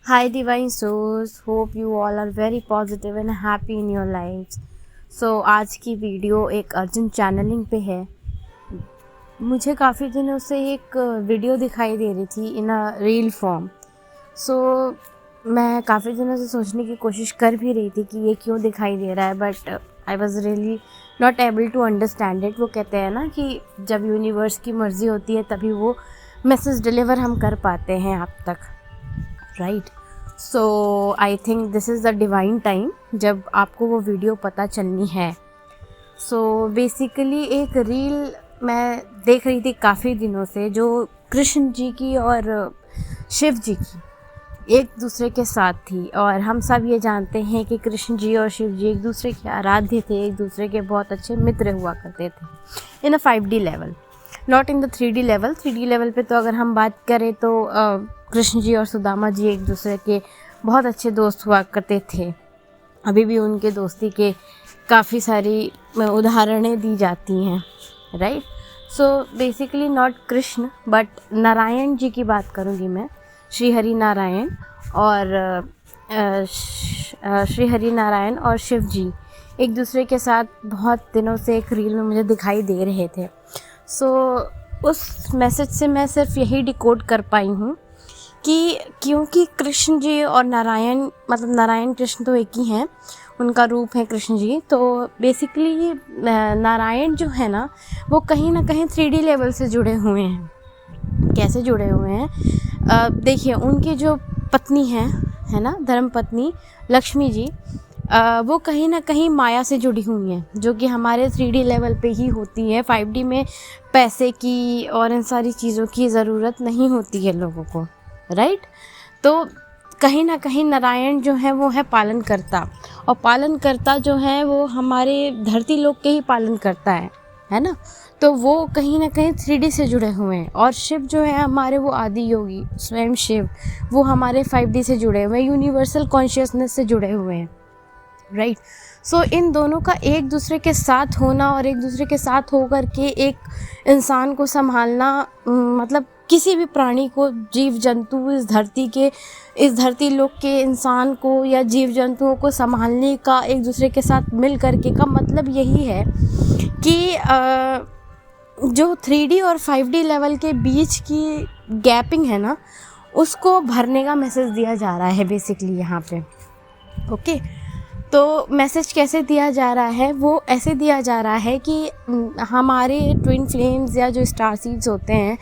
Hi divine souls, hope you all are very positive and happy in your lives. So आज की video एक urgent channelling पे है। मुझे काफ़ी दिनों से एक वीडियो दिखाई दे रही थी इन अ रील फॉर्म। मैं काफ़ी दिनों से सोचने की कोशिश कर भी रही थी कि ये क्यों दिखाई दे रहा है, but I was really not able to understand it. वो कहते हैं ना कि जब यूनिवर्स की मर्ज़ी होती है तभी वो मैसेज डिलीवर हम कर पाते हैं आप तक, right. So I think this is the divine time जब आपको वो वीडियो पता चलनी है। बेसिकली एक रील मैं देख रही थी काफ़ी दिनों से, जो कृष्ण जी की और शिव जी की एक दूसरे के साथ थी। और हम सब ये जानते हैं कि कृष्ण जी और शिव जी एक दूसरे के आराध्य थे, एक दूसरे के बहुत अच्छे मित्र हुआ करते थे इन अ 5D level, not in the 3D level. 3D level पे तो अगर हम बात करें तो कृष्ण जी और सुदामा जी एक दूसरे के बहुत अच्छे दोस्त हुआ करते थे। अभी भी उनके दोस्ती के काफ़ी सारी उदाहरणें दी जाती हैं, right. Basically not Krishna but Narayan ji की बात करूँगी मैं। श्री हरि नारायण और शिव जी एक दूसरे के साथ बहुत दिनों से एक रील में मुझे दिखाई दे रहे थे। उस मैसेज से मैं सिर्फ यही डिकोड कर पाई हूँ कि क्योंकि कृष्ण जी और नारायण, मतलब नारायण कृष्ण तो एक ही हैं, उनका रूप है कृष्ण जी। तो बेसिकली नारायण जो है ना, वो कहीं ना कहीं 3D लेवल से जुड़े हुए हैं। कैसे जुड़े हुए हैं? देखिए, उनकी जो पत्नी है ना, धर्म पत्नी लक्ष्मी जी, वो कहीं ना कहीं माया से जुड़ी हुई हैं, जो कि हमारे 3D लेवल पे ही होती है। 5D में पैसे की और इन सारी चीज़ों की ज़रूरत नहीं होती है लोगों को, राइट। तो कहीं ना कहीं नारायण जो है वो है पालन करता, और पालन करता जो है वो हमारे धरती लोक के ही पालन करता है ना। तो वो कहीं ना कहीं 3D से जुड़े हुए हैं। और शिव जो है हमारे, वो आदि योगी स्वयं शिव, वो हमारे 5D से जुड़े हुए हैं, यूनिवर्सल कॉन्शियसनेस से जुड़े हुए हैं, राइट। इन दोनों का एक दूसरे के साथ होना और एक दूसरे के साथ होकर के एक इंसान को संभालना, मतलब किसी भी प्राणी को, जीव जंतु, इस धरती लोक के इंसान को या जीव जंतुओं को संभालने का एक दूसरे के साथ मिल करके का मतलब यही है कि जो 3D और 5D लेवल के बीच की गैपिंग है ना, उसको भरने का मैसेज दिया जा रहा है बेसिकली यहाँ पे, ओके। तो मैसेज कैसे दिया जा रहा है? वो ऐसे दिया जा रहा है कि हमारे ट्विन फ्लेम्स या जो स्टार सीड्स होते हैं,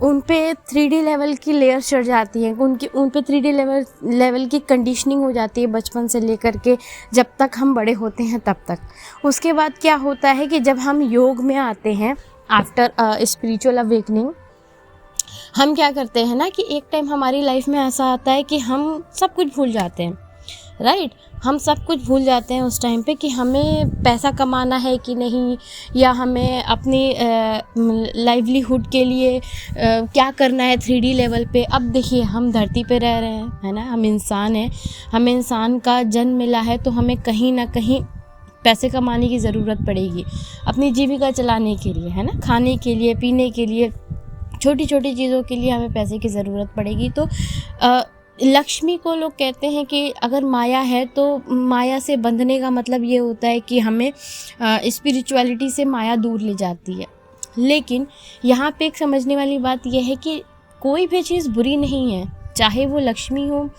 उन पे 3D लेवल की लेयर चढ़ जाती हैं, उन पे 3D लेवल की कंडीशनिंग हो जाती है बचपन से लेकर के जब तक हम बड़े होते हैं तब तक। उसके बाद क्या होता है कि जब हम योग में आते हैं, आफ्टर स्पिरिचुअल अवेकनिंग, हम क्या करते हैं ना कि एक टाइम हमारी लाइफ में ऐसा आता है कि हम सब कुछ भूल जाते हैं, राइट। हम सब कुछ भूल जाते हैं उस टाइम पे कि हमें पैसा कमाना है कि नहीं, या हमें अपनी लाइवलीहुड के लिए क्या करना है 3D लेवल पे। अब देखिए, हम धरती पे रह रहे हैं, है ना, हम इंसान हैं, हमें इंसान का जन्म मिला है, तो हमें कहीं ना कहीं पैसे कमाने की ज़रूरत पड़ेगी अपनी जीविका चलाने के लिए, है ना, खाने के लिए, पीने के लिए, छोटी छोटी चीज़ों के लिए हमें पैसे की ज़रूरत पड़ेगी। तो लक्ष्मी को लोग कहते हैं कि अगर माया है तो माया से बंधने का मतलब ये होता है कि हमें स्पिरिचुअलिटी से माया दूर ले जाती है। लेकिन यहाँ पे एक समझने वाली बात यह है कि कोई भी चीज़ बुरी नहीं है, चाहे वो लक्ष्मी हो,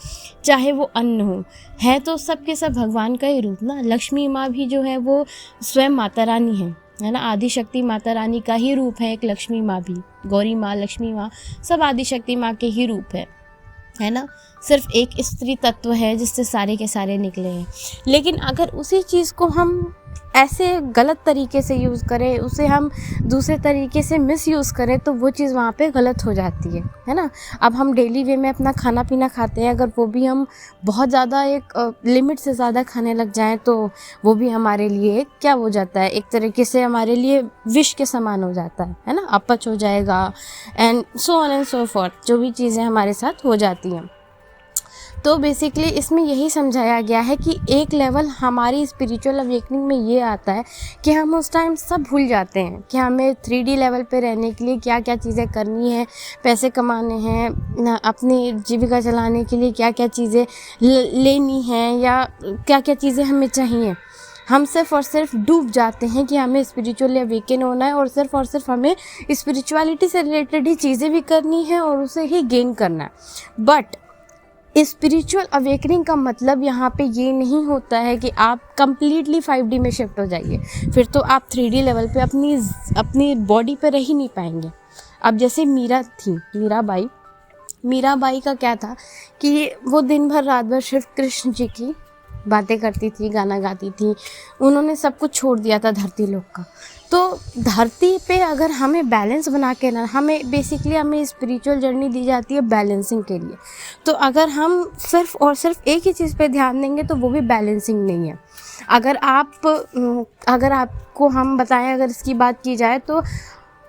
चाहे वो अन्न हो, है तो सब के सब भगवान का ही रूप ना। लक्ष्मी माँ भी जो है वो स्वयं माता रानी है ना, आदि शक्ति माता रानी का ही रूप है एक लक्ष्मी माँ भी। गौरी माँ, लक्ष्मी माँ, सब आदि शक्ति माँ के ही रूप है ना। सिर्फ एक स्त्री तत्व है जिससे सारे के सारे निकले हैं। लेकिन अगर उसी चीज़ को हम ऐसे गलत तरीके से यूज़ करें, उसे हम दूसरे तरीके से मिसयूज़ करें, तो वो चीज़ वहाँ पे गलत हो जाती है ना। अब हम डेली वे में अपना खाना पीना खाते हैं, अगर वो भी हम बहुत ज़्यादा एक लिमिट से ज़्यादा खाने लग जाएं, तो वो भी हमारे लिए क्या हो जाता है, एक तरीके से हमारे लिए विष के समान हो जाता है ना। अपच हो जाएगा and so on and so forth, जो भी चीज़ें हमारे साथ हो जाती हैं। तो बेसिकली इसमें यही समझाया गया है कि एक लेवल हमारी स्पिरिचुअल अवेकनिंग में ये आता है कि हम उस टाइम सब भूल जाते हैं कि हमें 3D लेवल पे रहने के लिए क्या क्या चीज़ें करनी है, पैसे कमाने हैं, अपनी जीविका चलाने के लिए क्या क्या चीज़ें लेनी हैं या क्या क्या चीज़ें हमें चाहिए। हम सिर्फ़ और सिर्फ डूब जाते हैं कि हमें स्पिरिचुअली अवेकन होना है और सिर्फ हमें स्पिरिचुअलिटी से रिलेटेड ही चीज़ें भी करनी है और उसे ही गेन करना है। बट स्पिरिचुअल अवेकनिंग का मतलब यहाँ पे ये नहीं होता है कि आप कंप्लीटली 5D में शिफ्ट हो जाइए, फिर तो आप 3D लेवल पे अपनी बॉडी पे रह ही नहीं पाएंगे। अब जैसे मीराबाई का क्या था कि वो दिन भर रात भर सिर्फ कृष्ण जी की बातें करती थी, गाना गाती थी। उन्होंने सब कुछ छोड़ दिया था धरती लोक का। तो धरती पे अगर हमें बैलेंस बना के ना, हमें स्पिरिचुअल जर्नी दी जाती है बैलेंसिंग के लिए। तो अगर हम सिर्फ और सिर्फ एक ही चीज़ पे ध्यान देंगे तो वो भी बैलेंसिंग नहीं है। अगर आपको हम बताएं, अगर इसकी बात की जाए तो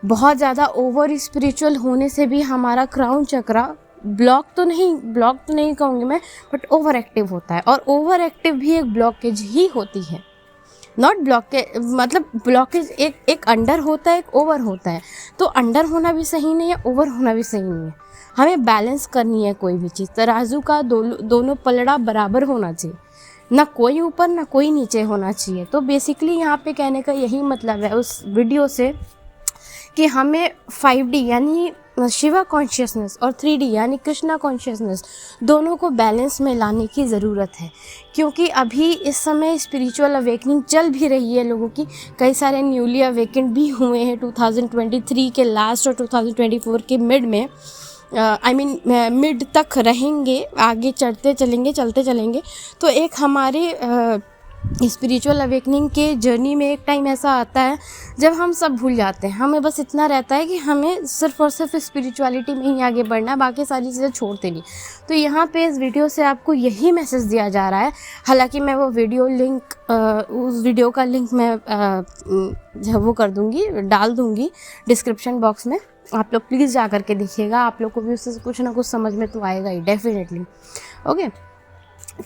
बहुत ज़्यादा ओवर स्पिरिचुअल होने से भी हमारा क्राउन चक्रा ब्लॉक तो नहीं कहूँगी मैं, बट ओवर एक्टिव होता है। और ओवर एक्टिव भी एक ब्लॉकेज ही होती है, नॉट ब्लॉकेज, मतलब ब्लॉकेज एक अंडर होता है, एक ओवर होता है। तो अंडर होना भी सही नहीं है, ओवर होना भी सही नहीं है। हमें बैलेंस करनी है कोई भी चीज़। तराजू का दोनों पलड़ा बराबर होना चाहिए, ना कोई ऊपर ना कोई नीचे होना चाहिए। तो बेसिकली यहाँ पे कहने का यही मतलब है उस वीडियो से कि हमें 5D यानी शिवा कॉन्शियसनेस और 3D यानी कृष्णा कॉन्शियसनेस दोनों को बैलेंस में लाने की ज़रूरत है। क्योंकि अभी इस समय स्पिरिचुअल अवेकनिंग चल भी रही है लोगों की। कई सारे न्यूली अवेकेंड भी हुए हैं 2023 के लास्ट और 2024 के मिड में, मिड तक रहेंगे, आगे चलते चलेंगे। तो एक हमारे स्पिरिचुअल अवेकनिंग के जर्नी में एक टाइम ऐसा आता है जब हम सब भूल जाते हैं। हमें बस इतना रहता है कि हमें सिर्फ और सिर्फ स्पिरिचुअलिटी में ही आगे बढ़ना है, बाकी सारी चीज़ें छोड़ते नहीं। तो यहाँ पे इस वीडियो से आपको यही मैसेज दिया जा रहा है। हालांकि मैं वो उस वीडियो का लिंक मैं वो कर दूँगी, डाल दूँगी डिस्क्रिप्शन बॉक्स में। आप लोग प्लीज़ जा कर के देखिएगा, आप लोग को भी उससे कुछ ना कुछ समझ में तो आएगा ही डेफिनेटली। ओके,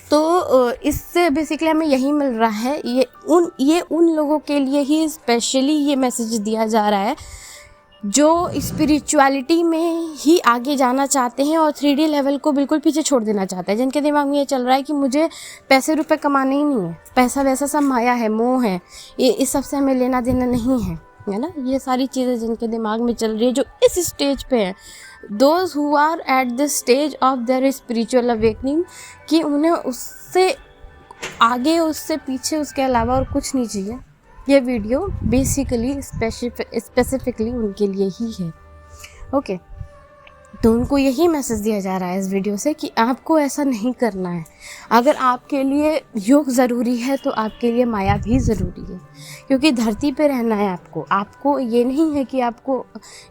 तो इससे बेसिकली हमें यही मिल रहा है। ये उन लोगों के लिए ही स्पेशली ये मैसेज दिया जा रहा है जो स्पिरिचुअलिटी में ही आगे जाना चाहते हैं और 3D लेवल को बिल्कुल पीछे छोड़ देना चाहते हैं, जिनके दिमाग में ये चल रहा है कि मुझे पैसे रुपए कमाने ही नहीं है, पैसा वैसा सब माया है, मोह है, ये इस सब से हमें लेना देना नहीं है, है ना। ये सारी चीज़ें जिनके दिमाग में चल रही है, जो इस स्टेज पे हैं, those who are at the stage of their spiritual awakening, कि उन्हें उससे आगे, उससे पीछे, उसके अलावा और कुछ नहीं चाहिए। ये वीडियो बेसिकली स्पेसिफिकली उनके लिए ही है। ओके, तो उनको यही मैसेज दिया जा रहा है इस वीडियो से कि आपको ऐसा नहीं करना है। अगर आपके लिए योग ज़रूरी है तो आपके लिए माया भी ज़रूरी है, क्योंकि धरती पे रहना है आपको ये नहीं है कि आपको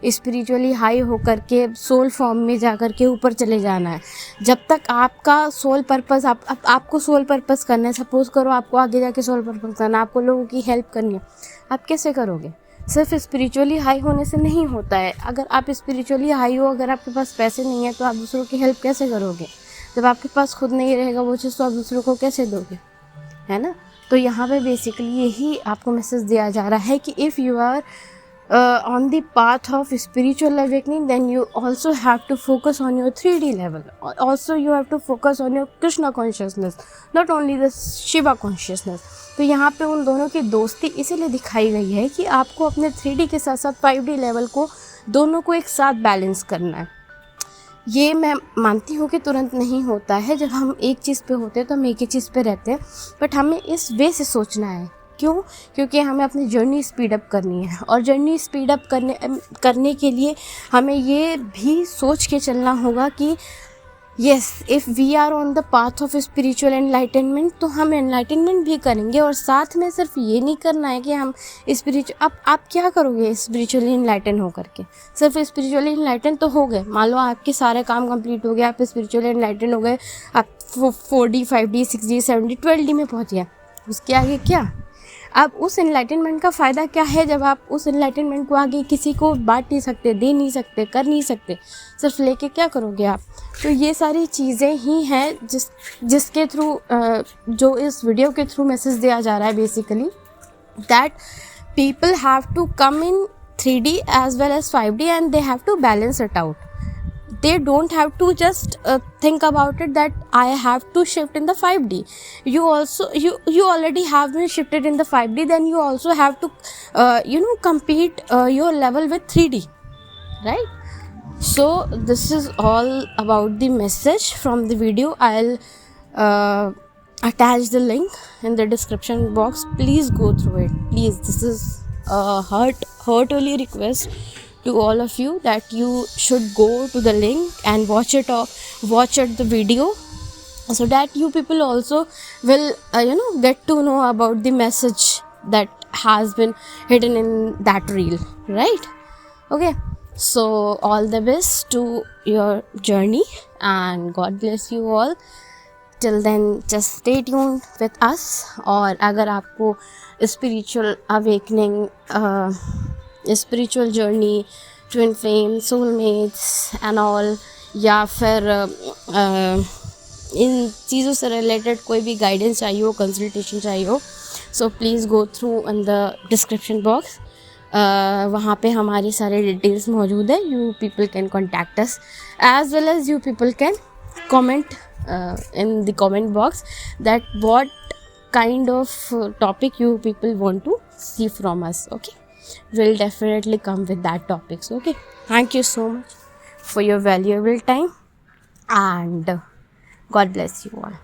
स्पिरिचुअली हाई होकर के सोल फॉर्म में जा कर के ऊपर चले जाना है। जब तक आपका सोल पर्पस आपको सोल पर्पस करना है, सपोज़ करो आपको आगे जाके सोल पर्पस करना है, आपको लोगों की हेल्प करनी है, आप कैसे करोगे? सिर्फ स्पिरिचुअली हाई होने से नहीं होता है। अगर आप स्पिरिचुअली हाई हो, अगर आपके पास पैसे नहीं है तो आप दूसरों की हेल्प कैसे करोगे? जब आपके पास खुद नहीं रहेगा वो चीज़ तो आप दूसरों को कैसे दोगे, है ना। तो यहाँ पे बेसिकली यही आपको मैसेज दिया जा रहा है कि if you are on the path of spiritual awakening, then you also have to focus on your 3D level. Also you have to focus on your Krishna consciousness, not only the Shiva consciousness. तो यहाँ पे उन दोनों की दोस्ती इसीलिए दिखाई गई है कि आपको अपने 3D के साथ साथ 5D लेवल को दोनों को एक साथ बैलेंस करना है। ये मैं मानती हूँ कि तुरंत नहीं होता है। जब हम एक चीज़ पे होते हैं तो हम एक ही चीज़ पे रहते हैं, बट हमें इस वे से सोचना है। क्यों? क्योंकि हमें अपनी जर्नी स्पीड अप करनी है, और जर्नी स्पीड अप करने के लिए हमें ये भी सोच के चलना होगा कि yes, if we are on the path of spiritual enlightenment, तो हम एनलाइटनमेंट भी करेंगे। और साथ में सिर्फ ये नहीं करना है कि हम आप क्या करोगे स्पिरिचुअली एनलाइटन हो करके? सिर्फ स्पिरिचुअली एनलाइटन तो हो गए, मान लो आपके सारे काम कंप्लीट हो गए, आप स्पिरिचुअली एनलाइटन हो गए, आप 4D 5D 6D 7D 12D में पहुँच गया, उसके आगे क्या? अब उस इनलाइटनमेंट का फ़ायदा क्या है जब आप उस इनलाइटनमेंट को आगे किसी को बांट नहीं सकते, दे नहीं सकते, कर नहीं सकते, सिर्फ लेके क्या करोगे आप? तो ये सारी चीज़ें ही हैं जिसके थ्रू जो इस वीडियो के थ्रू मैसेज दिया जा रहा है basically, that people have to come in 3D as well as 5D and they have to balance it out. They don't have to just think about it that I have to shift in the 5D. You also you already have been shifted in the 5D, then you also have to compete your level with 3D, right? So this is all about the message from the video. I'll attach the link in the description box. Please go through it, please. This is a heartily request to all of you that you should go to the link and watch it the video, so that you people also will get to know about the message that has been hidden in that reel, right? Okay, so all the best to your journey and God bless you all. Till then just stay tuned with us. और अगर आपको spiritual awakening, spiritual journey, twin flame, soulmates and all, या फिर इन चीज़ों से related कोई भी guidance चाहिए हो, कंसल्टेशन चाहिए हो, so please go through in the description box. वहाँ पे हमारी सारे डिटेल्स मौजूद है. You people can contact us as well as you people can comment in the comment box that what kind of topic you people want to see from us. Okay, we'll definitely come with that topics. Okay, thank you so much for your valuable time and God bless you all.